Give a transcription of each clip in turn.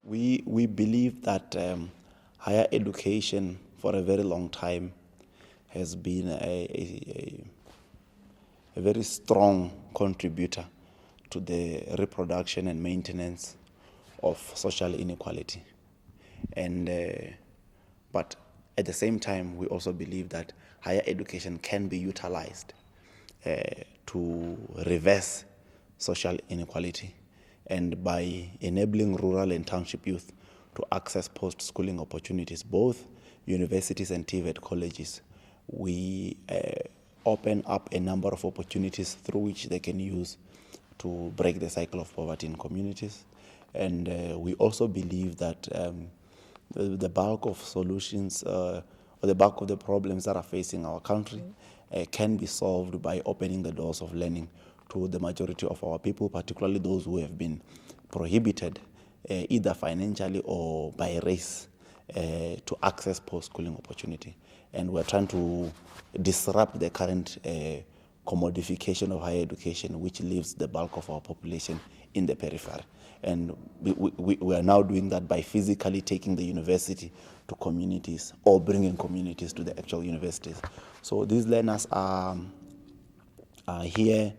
We believe that higher education for a very long time has been a very strong contributor to the reproduction and maintenance of social inequality. And but at the same time, we also believe that higher education can be utilized to reverse social inequality, and by enabling rural and township youth to access post-schooling opportunities, both universities and TVET colleges, we open up a number of opportunities through which they can use to break the cycle of poverty in communities. And we also believe that the bulk of solutions or the bulk of the problems that are facing our country can be solved by opening the doors of learning to the majority of our people, particularly those who have been prohibited either financially or by race to access post-schooling opportunity. And we're trying to disrupt the current commodification of higher education, which leaves the bulk of our population in the periphery. And we are now doing that by physically taking the university to communities or bringing communities to the actual universities. So these learners are here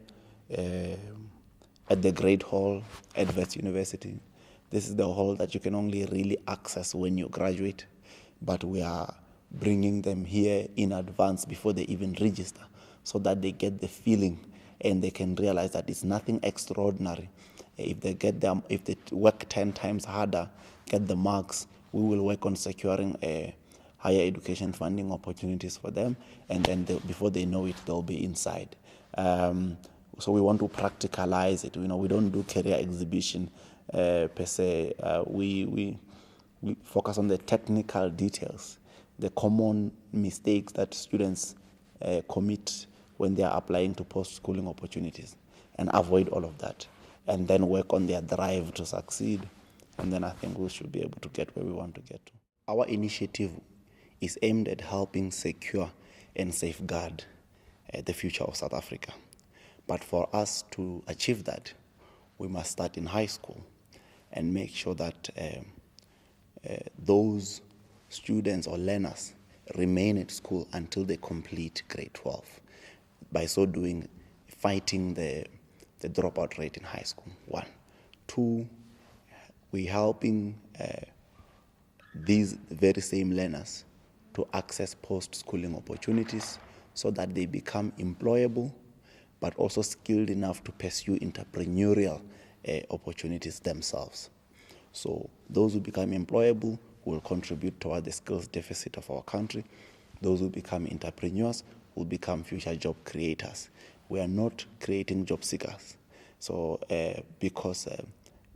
at the Great Hall at Wits University. This is the hall that you can only really access when you graduate, but we are bringing them here in advance before they even register, so that they get the feeling and they can realize that it's nothing extraordinary. If they work 10 times harder, get the marks, we will work on securing higher education funding opportunities for them, and then before they know it, they'll be inside. So we want to practicalize it. We don't do career exhibition per se. We focus on the technical details, the common mistakes that students commit when they are applying to post-schooling opportunities, and avoid all of that, and then work on their drive to succeed. And then I think we should be able to get where we want to get to. Our initiative is aimed at helping secure and safeguard the future of South Africa. But for us to achieve that, we must start in high school and make sure that those students or learners remain at school until they complete grade 12. By so doing, fighting the dropout rate in high school, 1. 2, we're helping these very same learners to access post-schooling opportunities so that they become employable, but also skilled enough to pursue entrepreneurial opportunities themselves. So those who become employable will contribute toward the skills deficit of our country. Those who become entrepreneurs will become future job creators. We are not creating job seekers. So because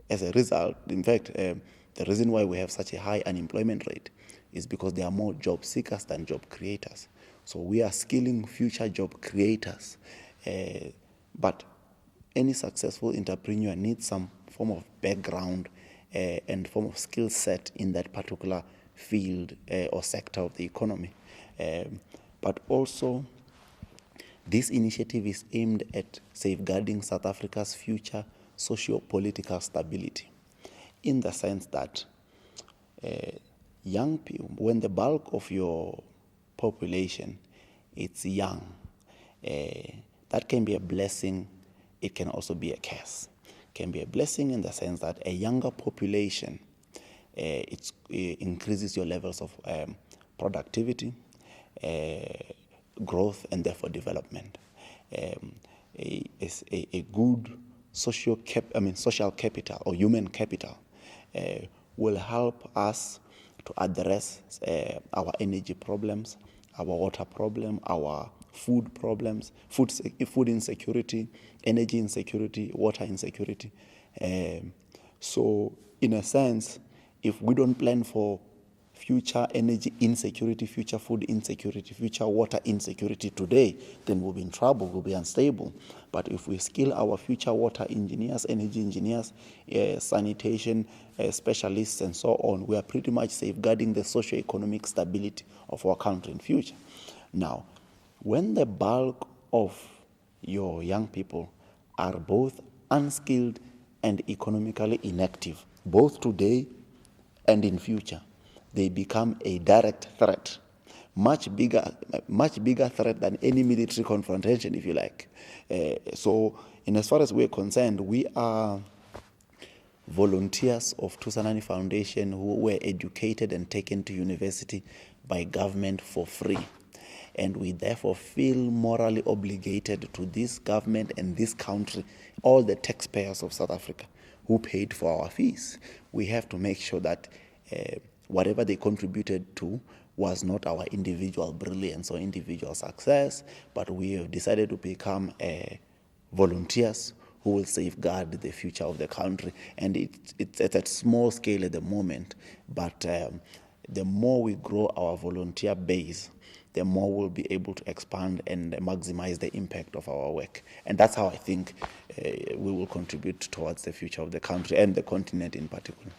as a result, in fact, the reason why we have such a high unemployment rate is because there are more job seekers than job creators. So we are skilling future job creators. But any successful entrepreneur needs some form of background and form of skill set in that particular field or sector of the economy. But also, this initiative is aimed at safeguarding South Africa's future socio-political stability, in the sense that young people, when the bulk of your population is young, that can be a blessing. It can also be a curse. It can be a blessing in the sense that a younger population it increases your levels of productivity, growth, and therefore development. A good social capital or human capital will help us to address our energy problems, our water problem, our food problems, food insecurity, energy insecurity, water insecurity. So in a sense, if we don't plan for future energy insecurity, future food insecurity, future water insecurity today, then we'll be in trouble, we'll be unstable. But if we skill our future water engineers, energy engineers, sanitation specialists, and so on, we are pretty much safeguarding the socio-economic stability of our country in future. Now, when the bulk of your young people are both unskilled and economically inactive, both today and in future they become a direct threat, much bigger threat than any military confrontation, if you like. So, in as far as we're concerned, we are volunteers of Thusanani Foundation who were educated and taken to university by government for free. And we therefore feel morally obligated to this government and this country, all the taxpayers of South Africa who paid for our fees. We have to make sure that whatever they contributed to was not our individual brilliance or individual success, but we have decided to become volunteers who will safeguard the future of the country. And it's at a small scale at the moment, but the more we grow our volunteer base, the more we'll be able to expand and maximize the impact of our work. And that's how I think we will contribute towards the future of the country and the continent in particular.